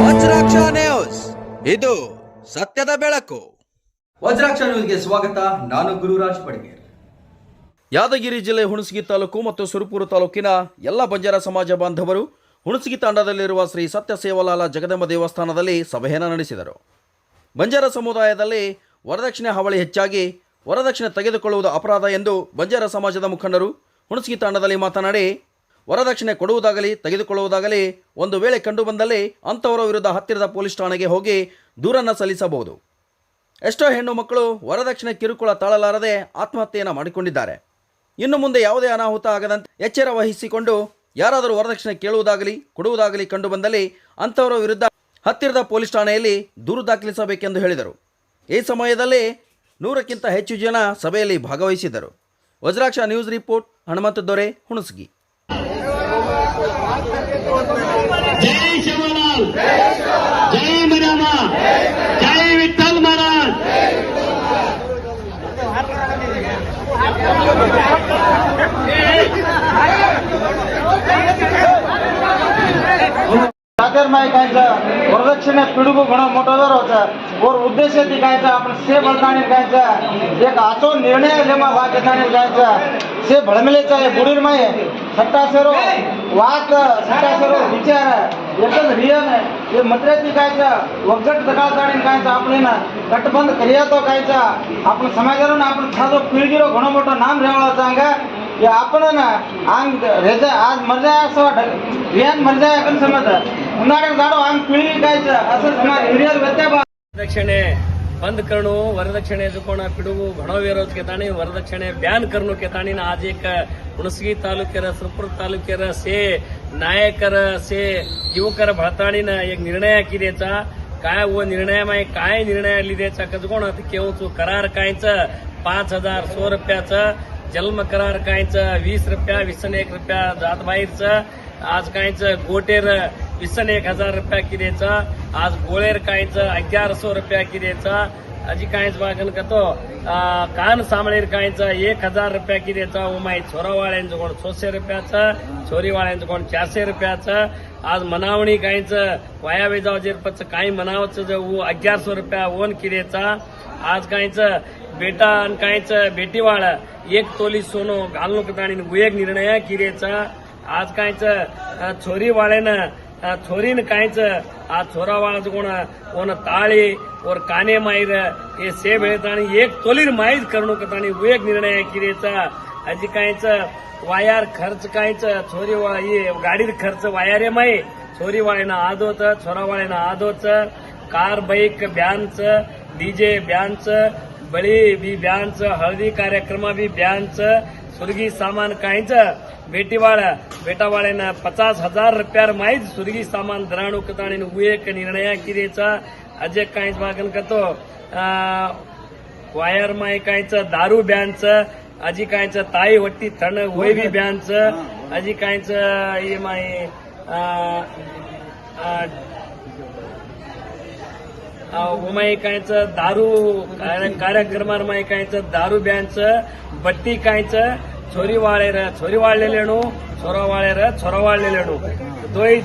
Vajraksha news, ಇದು ಸತ್ಯದ ಬೆಳಕು. ವಜ್ರಾಕ್ಷ ನ್ಯೂಸ್ಗೆ ಸ್ವಾಗತ. ನಾನು ಗುರುರಾಜ್ ಪಡ್ಗೇರ್. ಯಾದಗಿರಿ ಜಿಲ್ಲೆ ಹುಣಸಗಿ ತಾಲೂಕು ಮತ್ತು ಸುರಪುರ ತಾಲೂಕಿನ ಎಲ್ಲ ಬಂಜಾರ ಸಮಾಜ ಬಾಂಧವರು ಹುಣಸಗಿ ತಾಂಡದಲ್ಲಿರುವ ಶ್ರೀ ಸತ್ಯ ಸೇವಾಲಾಲ ಜಗದಂಬ ದೇವಸ್ಥಾನದಲ್ಲಿ ಸಭೆಯನ್ನು ನಡೆಸಿದರು. ಬಂಜಾರ ಸಮುದಾಯದಲ್ಲಿ ವರದಕ್ಷಿಣೆ ಹಾವಳಿ ಹೆಚ್ಚಾಗಿ ವರದಕ್ಷಿಣೆ ತೆಗೆದುಕೊಳ್ಳುವುದು ಅಪರಾಧ ಎಂದು ಬಂಜಾರ ಸಮಾಜದ ಮುಖಂಡರು ಹುಣಸಗಿ ತಾಂಡದಲ್ಲಿ ಮಾತನಾಡಿ, ವರದಕ್ಷಿಣೆ ಕೊಡುವುದಾಗಲಿ ತೆಗೆದುಕೊಳ್ಳುವುದಾಗಲಿ ಒಂದು ವೇಳೆ ಕಂಡುಬಂದಲ್ಲಿ ಅಂಥವರ ವಿರುದ್ಧ ಹತ್ತಿರದ ಪೊಲೀಸ್ ಠಾಣೆಗೆ ಹೋಗಿ ದೂರನ್ನು ಸಲ್ಲಿಸಬಹುದು. ಎಷ್ಟೋ ಹೆಣ್ಣು ಮಕ್ಕಳು ವರದಕ್ಷಿಣೆ ಕಿರುಕುಳ ತಾಳಲಾರದೆ ಆತ್ಮಹತ್ಯೆಯನ್ನು ಮಾಡಿಕೊಂಡಿದ್ದಾರೆ. ಇನ್ನು ಮುಂದೆ ಯಾವುದೇ ಅನಾಹುತ ಆಗದಂತೆ ಎಚ್ಚರ ವಹಿಸಿಕೊಂಡು ಯಾರಾದರೂ ವರದಕ್ಷಿಣೆ ಕೇಳುವುದಾಗಲಿ ಕೊಡುವುದಾಗಲಿ ಕಂಡುಬಂದಲ್ಲಿ ಅಂಥವರ ವಿರುದ್ಧ ಹತ್ತಿರದ ಪೊಲೀಸ್ ಠಾಣೆಯಲ್ಲಿ ದೂರು ದಾಖಲಿಸಬೇಕೆಂದು ಹೇಳಿದರು. ಈ ಸಮಯದಲ್ಲಿ 100ಕ್ಕಿಂತ ಹೆಚ್ಚು ಜನ ಸಭೆಯಲ್ಲಿ ಭಾಗವಹಿಸಿದ್ದರು. ವಜ್ರಾಕ್ಷ ನ್ಯೂಸ್ ರಿಪೋರ್ಟ್, ಹನುಮಂತ ದೊರೆ, ಹುಣಸಗಿ. जय शिवलाल, जय मरामा, जय विठ्ठल महाराज. वरदक्षिणे पिढू घणो मोठो दर होता और उद्देश ती कायचा आपण से बळताणी कायचा एक आचो निर्णय लेमा भाग घेताणी कायचा से भळमेलेचा हे बुडीर माय सट्टासेरो वाक सट्टासेरो विचार एकच रियन हे मत्रेती कायचा वगजट दगाळताणी कायचा आपण ना कटबंद करिया तो कायचा आपण समाजारून आपण खाजो पिढीरो घणो मोठो नाम रेवाळा सांगा या आपण ना आंग रेजा आज मर जाय असं रियान मर जाय आपण समज उन्हाळ्यात जाडो आंग पिढी कायचा असं समाज हिरियर व्यत्या वरदक्षिणे बंद करणं, वरदक्षिणे कोण पिडू घणो विरोध केतानी वरदक्षिणे बॅन करणं केतानी आज एक हुणसगी तालुक्यार सुरपूर तालुक्यार से नायकर से युवकर भळताणीन एक निर्णय किदेचा काय वो निर्णय माय काय निर्णय लिदेचा कज कोण केवचो करार कायच 5,100 रुपयाचं जन्म करार कायच 20 रुपया 21 रुपया जात बाहेरचं आज कायच गोटेर 21,000 रुपया किदेचा आज गोळेर कायच 1100 रुपया किदेचा अजी कायच वागन कतो कान सामळेर कायच 1,000 रुपया किदेचा उमाई छोरावाळ्यांचं कोण 600 रुपयाचं छोरीवाळ्यांचं कोण 400 रुपयाचं आज मनावणी कायच वाया वेजाव जेरपच काय मनावचं जो 1100 रुपया ओन किदेचा आज कायच बेटा आणि कायच बेटीवाळ 1 तोली सोनं घालणं कताणी एक निर्णय किदेचा आज कायच छोरीवाळ्यानं छोरीन कायच आज छोरावाळाचं कोण ताळी और काने माईर हे से भेळताणी 1 तोलीर माईज करणं कताणी एक निर्णय किदेचा अजी कायच वायार खर्च कायच छोरीवाळ ये गाडीर खर्च वायारे माई छोरीवाळ्यानं आदोच छोरावाळ्यानं आदोच कार बाईक ब्यानच डीजे ब्यानच बळी बी ब्यानच हळदी कार्यक्रम बी ब्यानच सुरगी सामान कायच बेटावाळ्यानं 50,000 रुपयार माहीत सुरगी सामान दराणू कताणी एक निर्णय किदेचा अजय कायच भागन करतो वायर माय कायच दारू ब्यानच अजी कायच ताई वट्टी थंड वय बी ब्यानच अजी कायच ये माय उमाई कायच दारू कार्यक्रमार माय कायच दारू ब्यानच बट्टी कायच छोरी वाळेर छोरी वाळलेलेणू छोरा वाळेर छोरा वाळलेलेणू दोय